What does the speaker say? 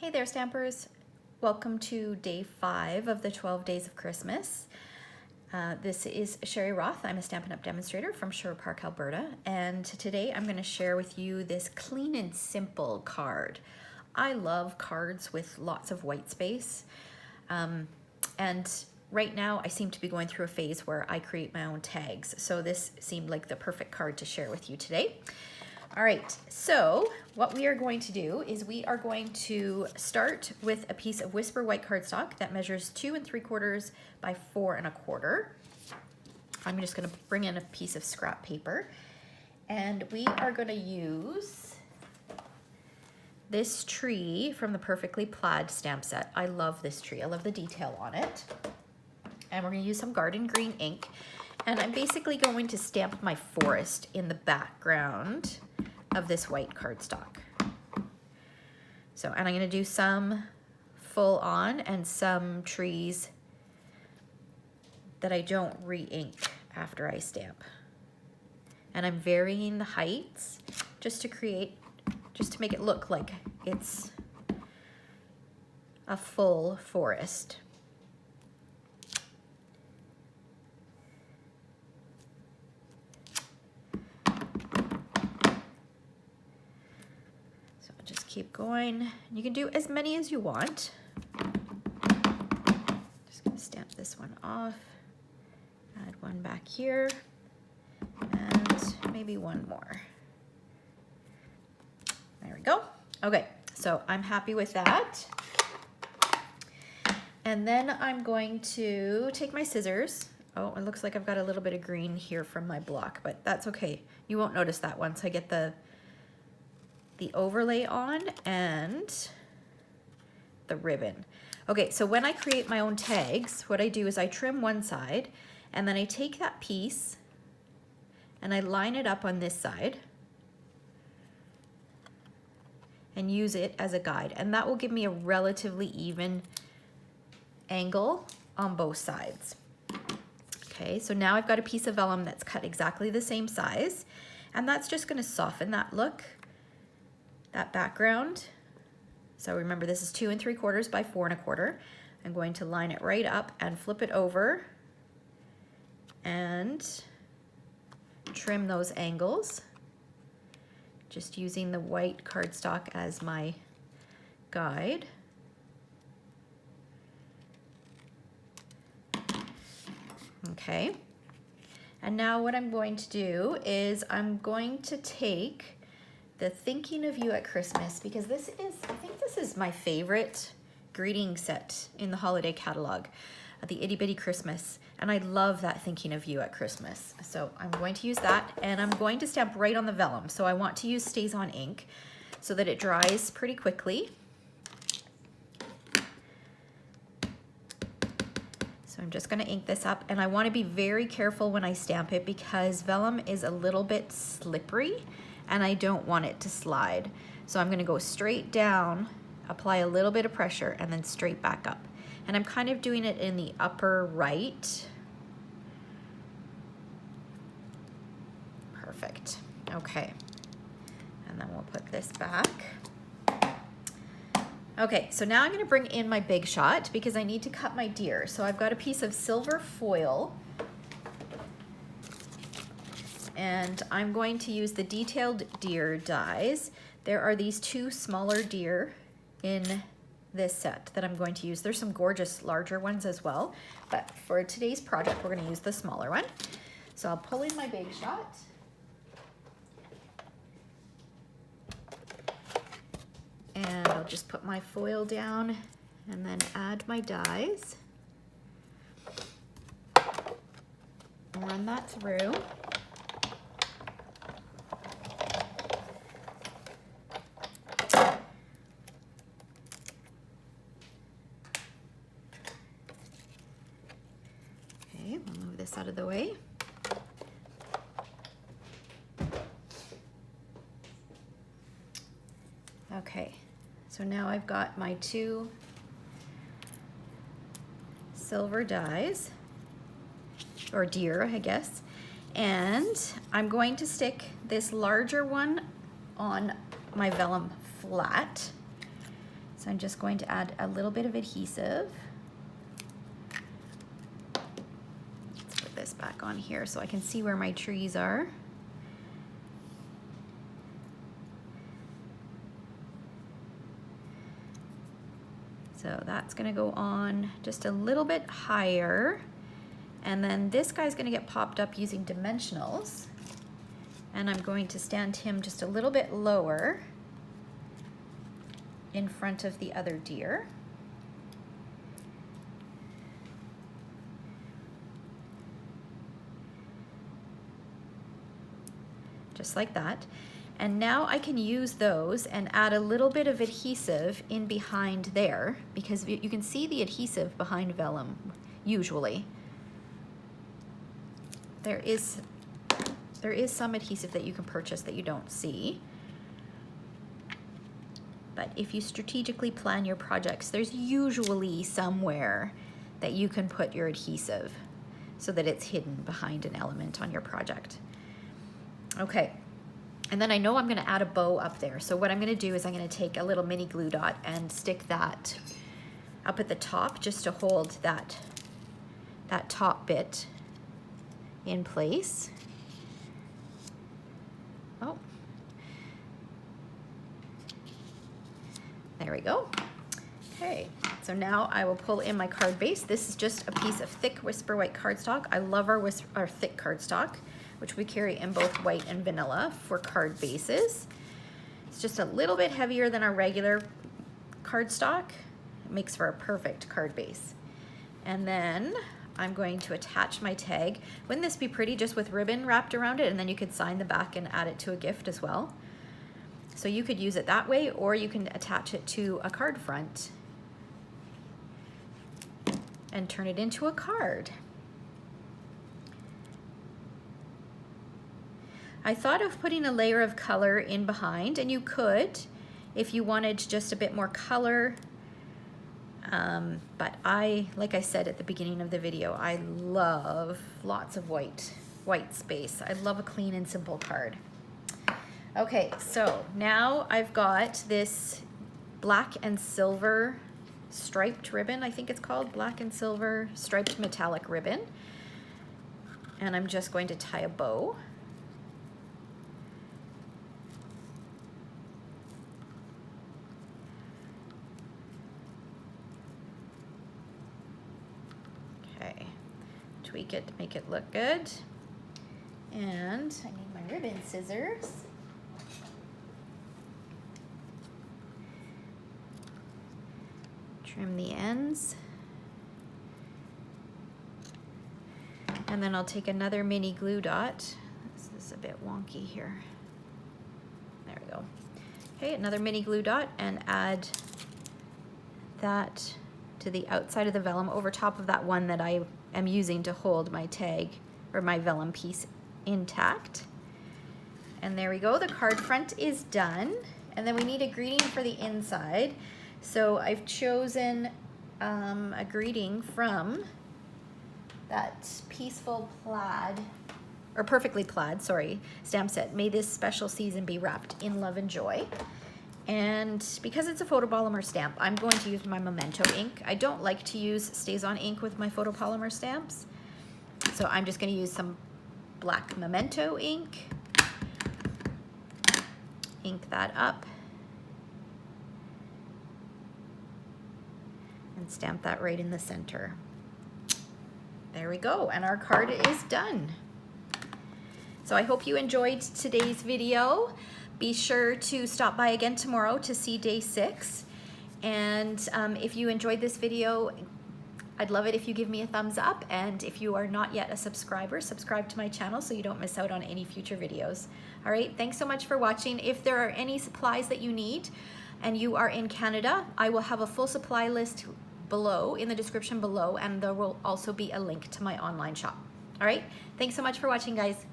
Hey there, Stampers. Welcome to day 5 of the 12 Days of Christmas. This is Sherry Roth. I'm a Stampin' Up! Demonstrator from Sherwood Park, Alberta, and today I'm going to share with you this clean and simple card. I love cards with lots of white space, and right now I seem to be going through a phase where I create my own tags, so this seemed like the perfect card to share with you today. All right, so what we are going to do is we are going to start with a piece of Whisper white cardstock that measures 2 3/4 by 4 1/4. I'm just going to bring in a piece of scrap paper, and we are going to use this tree from the Perfectly Plaid stamp set. I love this tree. I love the detail on it. And we're going to use some garden green ink, and I'm basically going to stamp my forest in the background of this white cardstock. So, and I'm going to do some full on and some trees that I don't re-ink after I stamp. And I'm varying the heights just to make it look like it's a full forest. Keep going. You can do as many as you want. Just gonna stamp this one off, add one back here, and maybe one more. There we go. Okay, so I'm happy with that. And then I'm going to take my scissors. Oh, it looks like I've got a little bit of green here from my block, but that's okay. You won't notice that once I get the overlay on and the ribbon. Okay, so when I create my own tags, what I do is I trim one side, and then I take that piece and I line it up on this side and use it as a guide, and that will give me a relatively even angle on both sides. Okay, so now I've got a piece of vellum that's cut exactly the same size, and that's just going to soften that look, that background. So remember, this is 2 3/4 by 4 1/4. I'm going to line it right up and flip it over and trim those angles, just using the white cardstock as my guide. Okay, and now what I'm going to do is I'm going to take the Thinking of You at Christmas, because I think this is my favorite greeting set in the holiday catalog, the Itty Bitty Christmas, and I love that Thinking of You at Christmas. So I'm going to use that, and I'm going to stamp right on the vellum. So I want to use Stays On ink so that it dries pretty quickly. So I'm just going to ink this up, and I want to be very careful when I stamp it because vellum is a little bit slippery and I don't want it to slide. So I'm going to go straight down, apply a little bit of pressure, and then straight back up. And I'm kind of doing it in the upper right. Perfect. Okay. And then we'll put this back. Okay, so now I'm going to bring in my Big Shot because I need to cut my deer. So I've got a piece of silver foil, and I'm going to use the detailed deer dies. There are these 2 smaller deer in this set that I'm going to use. There's some gorgeous larger ones as well, but for today's project, we're going to use the smaller one. So I'll pull in my Big Shot. And I'll just put my foil down and then add my dies. Run that through. Okay, we'll move this out of the way. Okay, so now I've got my 2 silver dies, or deer, I guess, and I'm going to stick this larger one on my vellum flat. So I'm just going to add a little bit of adhesive. Let's put this back on here so I can see where my trees are. So that's gonna go on just a little bit higher. And then this guy's gonna get popped up using dimensionals. And I'm going to stand him just a little bit lower in front of the other deer. Just like that. And now I can use those and add a little bit of adhesive in behind there, because you can see the adhesive behind vellum, usually. There is some adhesive that you can purchase that you don't see. But if you strategically plan your projects, there's usually somewhere that you can put your adhesive so that it's hidden behind an element on your project. Okay. And then I know I'm gonna add a bow up there. So what I'm gonna do is I'm gonna take a little mini glue dot and stick that up at the top just to hold that top bit in place. Oh, there we go. Okay, so now I will pull in my card base. This is just a piece of thick Whisper White cardstock. I love our thick cardstock, which we carry in both white and vanilla for card bases. It's just a little bit heavier than our regular cardstock. It makes for a perfect card base. And then I'm going to attach my tag. Wouldn't this be pretty just with ribbon wrapped around it, and then you could sign the back and add it to a gift as well? So you could use it that way, or you can attach it to a card front and turn it into a card. I thought of putting a layer of color in behind, and you could if you wanted just a bit more color. But like I said at the beginning of the video, I love lots of white space. I love a clean and simple card. Okay, so now I've got this black and silver striped ribbon, I think it's called, black and silver striped metallic ribbon. And I'm just going to tie a bow. Okay, tweak it to make it look good. And I need my ribbon scissors. Trim the ends. And then I'll take another mini glue dot. This is a bit wonky here. There we go. Okay, another mini glue dot, and add that to the outside of the vellum over top of that one that I am using to hold my tag or my vellum piece intact. And there we go, the card front is done. And then we need a greeting for the inside. So I've chosen a greeting from that Peaceful Plaid, or Perfectly Plaid, sorry, stamp set. May this special season be wrapped in love and joy. And because it's a photopolymer stamp, I'm going to use my Memento ink. I don't like to use StazOn ink with my photopolymer stamps. So I'm just gonna use some black Memento ink. Ink that up. And stamp that right in the center. There we go, and our card is done. So I hope you enjoyed today's video. Be sure to stop by again tomorrow to see day 6. And if you enjoyed this video, I'd love it if you give me a thumbs up. And if you are not yet a subscriber, subscribe to my channel so you don't miss out on any future videos. All right, thanks so much for watching. If there are any supplies that you need and you are in Canada, I will have a full supply list below in the description below, and there will also be a link to my online shop. All right, thanks so much for watching, guys.